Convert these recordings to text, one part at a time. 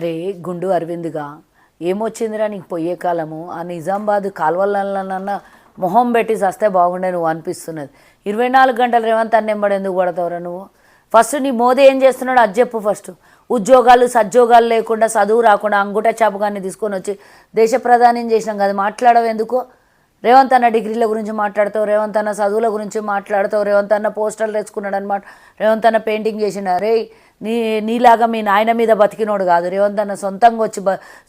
అరే గుండు అరవింద్గా ఏమొచ్చిందిరా నీకు పోయే కాలము ఆ నిజామాబాద్ కాలువలన్నా మొహం పెట్టి చస్తే బాగుండే నువ్వు అనిపిస్తున్నది. 24 గంటలు రేవంత్ అన్న ఎంబడి ఎందుకు పడతావురా నువ్వు? ఫస్ట్ నీ మోదీ ఏం చేస్తున్నాడు అది చెప్పు. ఫస్ట్ ఉద్యోగాలు సద్యోగాలు లేకుండా చదువు రాకుండా అంగుట చాపగాన్ని తీసుకొని వచ్చి దేశ ప్రధాని చేసినాం కదా, మాట్లాడవు ఎందుకు? రేవంత్ అన్న డిగ్రీల గురించి మాట్లాడతావు, రేవంత్ అన్న చదువుల గురించి మాట్లాడతావు, రేవంత్ అన్న పోస్టర్లు తెచ్చుకున్నాడు అనమాట, రేవంత్ అన్న పెయింటింగ్ చేసిన. రే నీలాగా మీ నాయన మీద బతికినోడు కాదు రేవంత్ అన్న.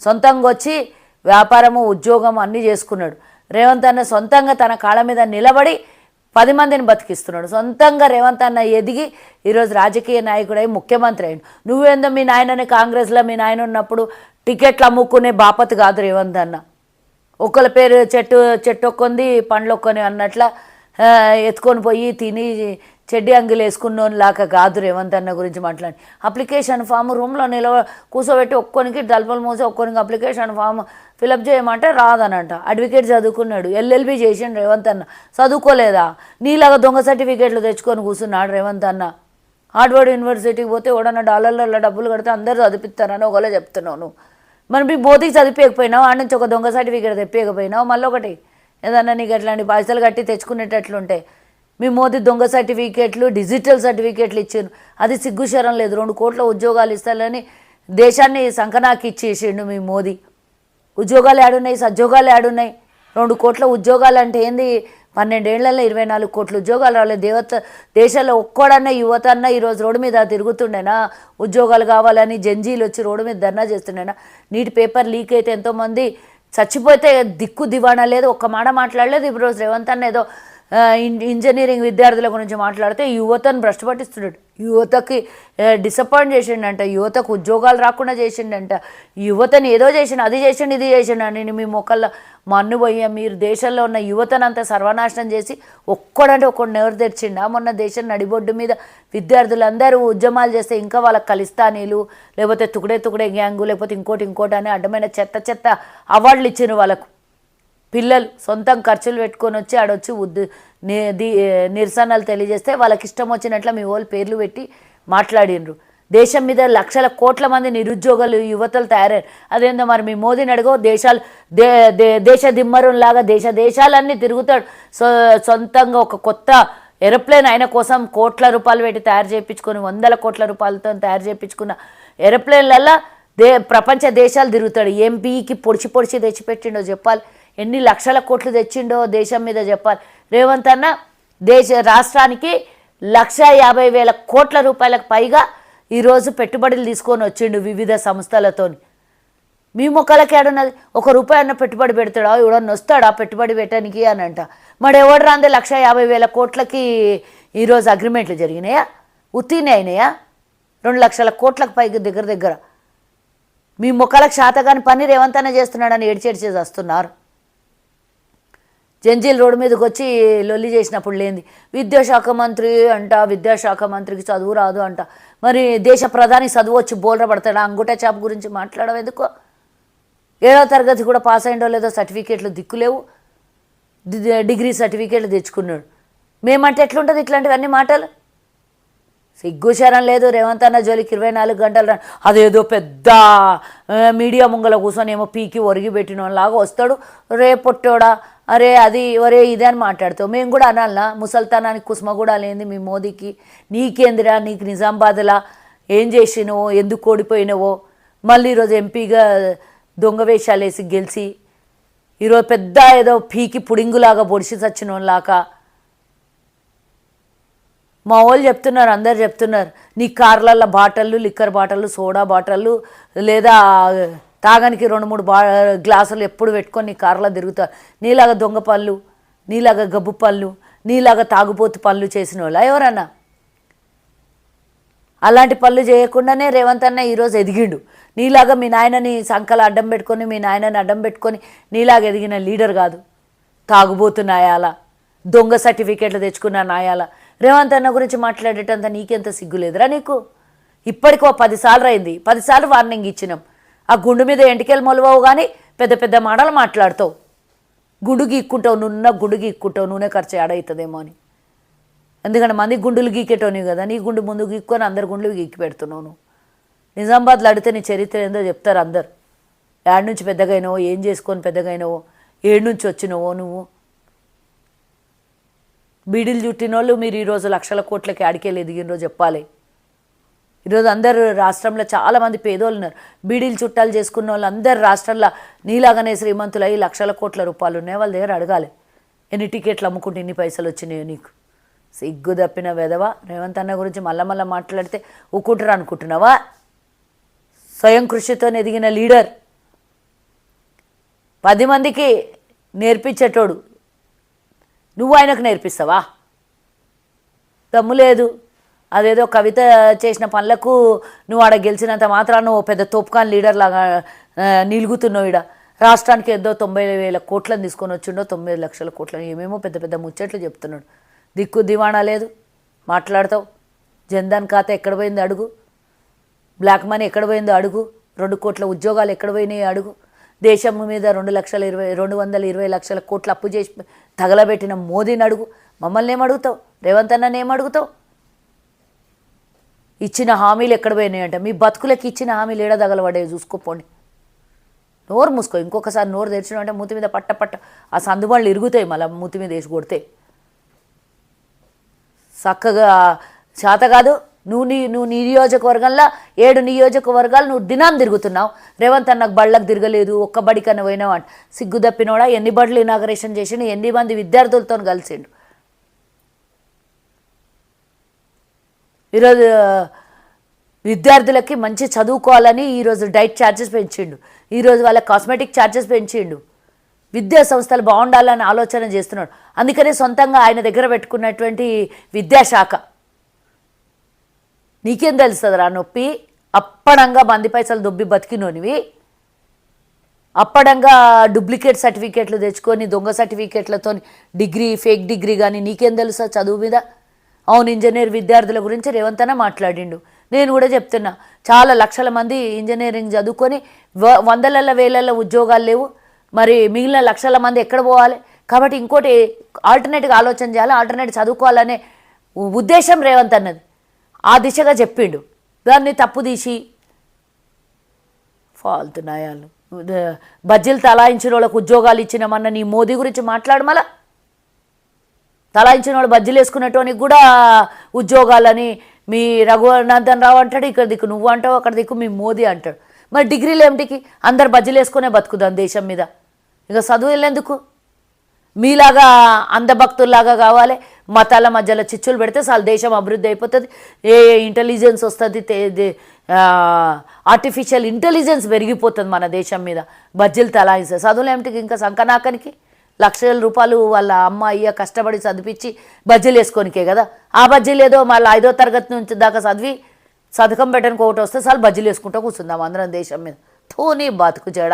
సొంతంగా వచ్చి వ్యాపారము ఉద్యోగం అన్నీ చేసుకున్నాడు. రేవంత్ అన్న సొంతంగా తన కాళ్ళ మీద నిలబడి 10 మందిని బతికిస్తున్నాడు. సొంతంగా రేవంత్ అన్న ఎదిగి ఈరోజు రాజకీయ నాయకుడై ముఖ్యమంత్రి అయ్యాడు. నువ్వేందో మీ నాయనని కాంగ్రెస్లో మీ నాయన ఉన్నప్పుడు టికెట్లు అమ్ముకునే బాపత్ కాదు రేవంత్ అన్న. ఒకళ్ళ పేరు చెట్టు ఒక్కొంది పండ్లు ఒక్కొని అన్నట్ల ఎత్తుకొని పోయి తిని చెడ్డి అంగిలు వేసుకున్నోలాగా కాదు రేవంత్ అన్న గురించి మాట్లాడి. అప్లికేషన్ ఫామ్ రూమ్లో కూర్చోబెట్టి ఒక్కొనికి డల్పలు మూసి ఒక్కొనికి అప్లికేషన్ ఫామ్ ఫిలప్ చేయమంటే రాదనంట. అడ్వకేట్ చదువుకున్నాడు, ఎల్ఎల్బి చేసిండు రేవంత్ అన్న. చదువుకోలేదా? నీలాగా దొంగ సర్టిఫికేట్లు తెచ్చుకొని కూర్చున్నాడు రేవంత్ అన్న. హార్వర్డ్ యూనివర్సిటీకి పోతే ఎవడన్నా డాలర్లలో డబ్బులు కడితే అందరూ చదివిస్తారని ఒకవేళ చెప్తున్నావు నువ్వు. మరి మీ బోధికి చదివిపోయినావు, ఆడ నుంచి ఒక దొంగ సర్టిఫికేట్ తెప్పియకపోయినావు. మళ్ళీ ఒకటి ఏదన్నా నీకు అట్లాంటి పైసలు కట్టి తెచ్చుకునేటట్లుంటే మీ మోదీ దొంగ సర్టిఫికేట్లు డిజిటల్ సర్టిఫికేట్లు ఇచ్చారు. అది సిగ్గుశరం లేదు. 2 కోట్ల ఉద్యోగాలు ఇస్తారని దేశాన్ని సంకనాకి ఇచ్చేసిండు మీ మోదీ. ఉద్యోగాలు ఏడున్నాయి? సద్యోగాలు ఏడున్నాయి? 2 కోట్ల ఉద్యోగాలు అంటే ఏంది? 12 ఏళ్లలో 24 కోట్ల ఉద్యోగాలు రాలేదు. దేశాల్లో ఒక్కడన్నా యువత అన్న ఈరోజు రోడ్డు మీద తిరుగుతుండేనా? ఉద్యోగాలు కావాలని జంజీలు వచ్చి రోడ్డు మీద ధర్నా చేస్తుండేనా? నీటి పేపర్ లీక్ అయితే ఎంతోమంది చచ్చిపోతే దిక్కు దివాణా లేదు, ఒక్క మాట మాట్లాడలేదు. ఈరోజు రేవంత్ అన్న ఏదో ఇంజనీరింగ్ విద్యార్థుల గురించి మాట్లాడితే యువతను భ్రష్టు పట్టిస్తున్నాడు. యువతకి డిసప్పాయింట్ చేసిండంట, యువతకు ఉద్యోగాలు రాకుండా చేసిండంట, యువతని ఏదో చేసిండు, అది చేసిండు ఇది చేసిండు. నేను మీ మొక్కల్లో మన్నుపోయా. మీరు దేశంలో ఉన్న యువతను అంతా సర్వనాశనం చేసి ఒక్కడంటే ఒక్కడిని ఎవరు తెచ్చిండా? మొన్న దేశం నడిబొడ్డు మీద విద్యార్థులందరూ ఉద్యమాలు చేస్తే ఇంకా వాళ్ళకి ఖలిస్తానీలు లేకపోతే తుకుడే గ్యాంగు లేకపోతే ఇంకోటి అని అడ్డమైన చెత్త అవార్డులు ఇచ్చారు వాళ్ళకు. పిల్లలు సొంతం ఖర్చులు పెట్టుకొని వచ్చి ఆడొచ్చి నిరసనలు తెలియజేస్తే వాళ్ళకి ఇష్టం వచ్చినట్లు మీ వాళ్ళు పేర్లు పెట్టి మాట్లాడినరు. దేశం మీద లక్షల కోట్ల మంది నిరుద్యోగులు యువతలు తయారయ్యారు. అదేందో మరి మీ మోదీని అడుగో. దేశ దిమ్మరులాగా దేశాలన్నీ తిరుగుతాడు. సొంతంగా ఒక కొత్త ఏరోప్లేన్ ఆయన కోసం కోట్ల రూపాయలు పెట్టి తయారు చేయించుకొని 100 కోట్ల రూపాయలతో తయారు చేయించుకున్న ఏరోప్లేన్లల్లో ప్రపంచ దేశాలు తిరుగుతాడు. ఎంపీకి పొడిచి తెచ్చిపెట్టిండో చెప్పాలి. ఎన్ని లక్షల కోట్లు తెచ్చిండో దేశం మీద చెప్పాలి. రేవంత్ అన్న రాష్ట్రానికి 1,50,000 కోట్ల రూపాయలకు పైగా ఈరోజు పెట్టుబడులు తీసుకొని వచ్చిండు వివిధ సంస్థలతో. మీ మొక్కలకి ఏడున్నది? ₹1 అన్న పెట్టుబడి పెడతాడా? ఎవడన్నా వస్తాడా పెట్టుబడి పెట్టడానికి అని అంట. మరి ఎవడు రాందే 1,50,000 కోట్లకి ఈరోజు అగ్రిమెంట్లు జరిగినాయా? ఉత్తినే అయినాయా? 2 లక్షల కోట్లకు పైకి దగ్గర మీ మొక్కలకు శాతగాని పని రేవంత్ అన్న చేస్తున్నాడని ఏడ్చేసి వస్తున్నారు. జంజీల్ రోడ్డు మీదకి వచ్చి లొల్లి చేసినప్పుడు లేనిది విద్యాశాఖ మంత్రి అంట, విద్యాశాఖ మంత్రికి చదువు రాదు అంట. మరి దేశ ప్రధాని చదువు వచ్చి బోల్ర పడతాడా? అంగుట చాప్ గురించి మాట్లాడవు ఎందుకో? 7వ తరగతి కూడా పాస్ అయిండో లేదో సర్టిఫికేట్లు దిక్కులేవు, డిగ్రీ సర్టిఫికేట్లు తెచ్చుకున్నాడు. మేమంటే ఎట్లుంటుంది ఇట్లాంటివన్నీ మాటలు? సిగ్గుశరం లేదు. రేవంత్ అన్న జోలికి 24 గంటలు అదేదో పెద్ద మీడియా ముంగల కూర్చొని ఏమో పీకి ఒరిగి పెట్టినలాగా వస్తాడు. రేపొట్టోడా అరే అది ఒరే ఇదే అని మాట్లాడుతావు. మేము కూడా అనాలనా? ముసల్తానానికి కుసుమ కూడా లేని మీ మోదీకి నీకేందిరా? నీకు నిజామాబాద్లా ఏం చేసినవో, ఎందుకు ఓడిపోయినవో, మళ్ళీ ఈరోజు ఎంపీగా దొంగ వేషాలు వేసి గెలిచి ఈరోజు పెద్ద ఏదో పీకి పుడింగులాగా పొడిచి చచ్చినోళ్ళలాగా మా వాళ్ళు చెప్తున్నారు, అందరు చెప్తున్నారు. నీ కార్లల్లో బాటళ్ళు, లిక్కర్ బాటళ్ళు, సోడా బాటళ్ళు లేదా తాగానికి 2-3 గ్లాసులు ఎప్పుడు పెట్టుకొని నీ కార్లో తిరుగుతారు. నీలాగా దొంగ పళ్ళు, నీలాగా గబ్బు పళ్ళు, నీలాగా తాగుపోతు పళ్ళు చేసిన వాళ్ళ ఎవరన్నా? అలాంటి పళ్ళు చేయకుండానే రేవంత్ అన్న ఈరోజు ఎదిగిండు. నీలాగా మీ నాయనని సంకల అడ్డం పెట్టుకొని మీ నాయనని అడ్డం పెట్టుకొని నీలాగా ఎదిగిన లీడర్ కాదు. తాగుబోతు నాయాల, దొంగ సర్టిఫికేట్లు తెచ్చుకున్న నాయాల. రేవంత్ అన్న గురించి మాట్లాడేటంత నీకెంత సిగ్గులేదురా నీకు? ఇప్పటికో 10 సార్లు అయింది, 10 సార్లు వార్నింగ్ ఇచ్చినాం. ఆ గుండు మీద ఎంటికెళ్ళి మొలవవు కానీ పెద్ద మాటలు మాట్లాడతావు. గుండు గీక్కుంటావు, గుండు గీక్కుంటావు, నూనె ఖర్చు ఏడవుతుందేమో అని. ఎందుకంటే మంది గుండులు గీకేటోని కదా, నీ గుండు ముందు గీక్కొని అందరి గుండెలు గీక్కి పెడుతున్నావు నువ్వు. నిజామాబాద్లో అడిగితే నీ చరిత్ర ఏందో చెప్తారు అందరు. ఏడు నుంచి పెద్దగైనవో, ఏం చేసుకొని పెద్దగైనవో, ఏడు నుంచి వచ్చినవో నువ్వు. బీడీలు చుట్టిన వాళ్ళు మీరు ఈరోజు లక్షల కోట్లకి ఆడికెళ్ళి ఎదిగినరో చెప్పాలి. ఈరోజు అందరు రాష్ట్రంలో చాలామంది పేదోళ్ళు ఉన్నారు. బీడీలు చుట్టాలు చేసుకున్న వాళ్ళు అందరు రాష్ట్రంలో నీలాగానే శ్రీమంతులు అయ్యి లక్షల కోట్ల రూపాయలు ఉన్నాయి. వాళ్ళ దగ్గర అడగాలి, ఎన్ని టికెట్లు అమ్ముకుంటే ఇన్ని పైసలు వచ్చినాయో నీకు. సిగ్గు తప్పిన వెధవ. రేవంత్ అన్న గురించి మళ్ళా మాట్లాడితే ఊకుంటారు అనుకుంటున్నావా? స్వయం కృషితో ఎదిగిన లీడర్, 10 మందికి నేర్పించేటోడు. నువ్వు ఆయనకు నేర్పిస్తావా? దమ్ము లేదు. అదేదో కవిత చేసిన పనులకు నువ్వు ఆడ గెలిచినంత మాత్రాన నువ్వు పెద్ద తోపుకాన్ లీడర్ లాగా నిలుగుతున్నావు. ఈడ రాష్ట్రానికి ఏదో 90,000 కోట్లను తీసుకొని వచ్చిండో, 9 లక్షల కోట్లను, ఏమేమో పెద్ద పెద్ద ముచ్చట్లు చెప్తున్నాడు. దిక్కు దివాణా లేదు, మాట్లాడతావు. జన్ధన్ ఖాతా ఎక్కడ పోయింది అడుగు, బ్లాక్ మనీ ఎక్కడ పోయిందో అడుగు, 2 కోట్ల ఉద్యోగాలు ఎక్కడ పోయినాయి అడుగు, దేశం మీద 220 లక్షల కోట్ల అప్పు చేసి తగలబెట్టిన మోదీని అడుగు. మమ్మల్ని ఏమడుగుతావు? రేవంత్ అన్నని ఏమడుగుతావు? ఇచ్చిన హామీలు ఎక్కడ పోయినాయి అంటే, మీ బతుకులకి ఇచ్చిన హామీలు ఏడా తగలబడే చూసుకోపోండి. నోరు మూసుకో. ఇంకొకసారి నోరు తెరిచిన అంటే మూతి మీద పట్ట ఆ సందుబాళ్ళు ఇరుగుతాయి. మళ్ళీ మూతి మీద వేసి కొడితే చక్కగా చేత కాదు. నువ్వు నియోజకవర్గంలో 7 నియోజకవర్గాలు నువ్వు దినాం తిరుగుతున్నావు. రేవంత్ అన్నకు బళ్ళకు తిరగలేదు, ఒక్క బడికన్నా పోయినావు అంటే సిగ్గు తప్పినోడా. ఎన్ని బడులు ఇనాగరేషన్ చేసిండు, ఎన్ని మంది విద్యార్థులతో కలిసిండు. ఈరోజు విద్యార్థులకి మంచి చదువుకోవాలని ఈరోజు డైట్ ఛార్జెస్ పెంచిండు, ఈరోజు వాళ్ళ కాస్మెటిక్ ఛార్జెస్ పెంచిండు. విద్యా సంస్థలు బాగుండాలని ఆలోచన చేస్తున్నాడు. అందుకనే సొంతంగా ఆయన దగ్గర పెట్టుకున్నటువంటి విద్యాశాఖ. నీకేం తెలుస్తుందిరా నొప్పి? అప్పడంగా మంది పైసలు దొబ్బి బతికినోనివి, అప్పడంగా డూప్లికేట్ సర్టిఫికేట్లు తెచ్చుకొని దొంగ సర్టిఫికేట్లతో డిగ్రీ, ఫేక్ డిగ్రీ కానీ నీకేం తెలుసా చదువు మీద? అవును, ఇంజనీర్ విద్యార్థుల గురించి రేవంత్ అన్న మాట్లాడిండు. నేను కూడా చెప్తున్నా, చాలా లక్షల మంది ఇంజనీరింగ్ చదువుకొని వందల వేలల ఉద్యోగాలు లేవు. మరి మిగిలిన లక్షల మంది ఎక్కడ పోవాలి? కాబట్టి ఇంకోటి ఆల్టర్నేట్గా ఆలోచన చేయాలి, ఆల్టర్నేట్ చదువుకోవాలనే ఉద్దేశం రేవంత్ అన్నది. ఆ దిశగా చెప్పిండు. దాన్ని తప్పు తీసి ఫాల్తు నాయాలు. బజ్జీలు తలాయించిన వాళ్ళకు ఉద్యోగాలు ఇచ్చినామన్న నీ మోదీ గురించి మాట్లాడు. మళ్ళా తలాయించిన వాళ్ళు బజ్జీలు వేసుకునేటోనికి కూడా ఉద్యోగాలని మీ రఘునందన్ రావు అంటాడు, ఇక్కడ దిక్కు నువ్వు అంటావు, అక్కడ దిక్కు మీ మోదీ అంటాడు. మరి డిగ్రీలు ఏమిటికి? అందరు బజ్జీలు వేసుకునే బతుకుదాం దేశం మీద. ఇక చదువు వెళ్ళేందుకు? మీలాగా అంధభక్తుల్లాగా కావాలి, మతాల మధ్యలో చిచ్చులు పెడితే చాలు దేశం అభివృద్ధి అయిపోతుంది. ఏ ఇంటెలిజెన్స్ వస్తుంది, ఆర్టిఫిషియల్ ఇంటెలిజెన్స్ పెరిగిపోతుంది మన దేశం మీద. బజ్జీలు తలాయిస్తే చదువులు ఏమిటికి? ఇంకా సంకనాకనికి లక్షల రూపాయలు వాళ్ళ అమ్మ అయ్య కష్టపడి చదివించి బజ్జీలు వేసుకోనికే కదా. ఆ బజ్జీలు ఏదో మళ్ళీ 5వ తరగతి నుంచి దాకా చదివి సదకం పెట్టడానికి ఒకటి వస్తే చాలు బజ్జీలు వేసుకుంటూ కూర్చుందాం అందరం దేశం మీద. ధోని బతుకు జడ.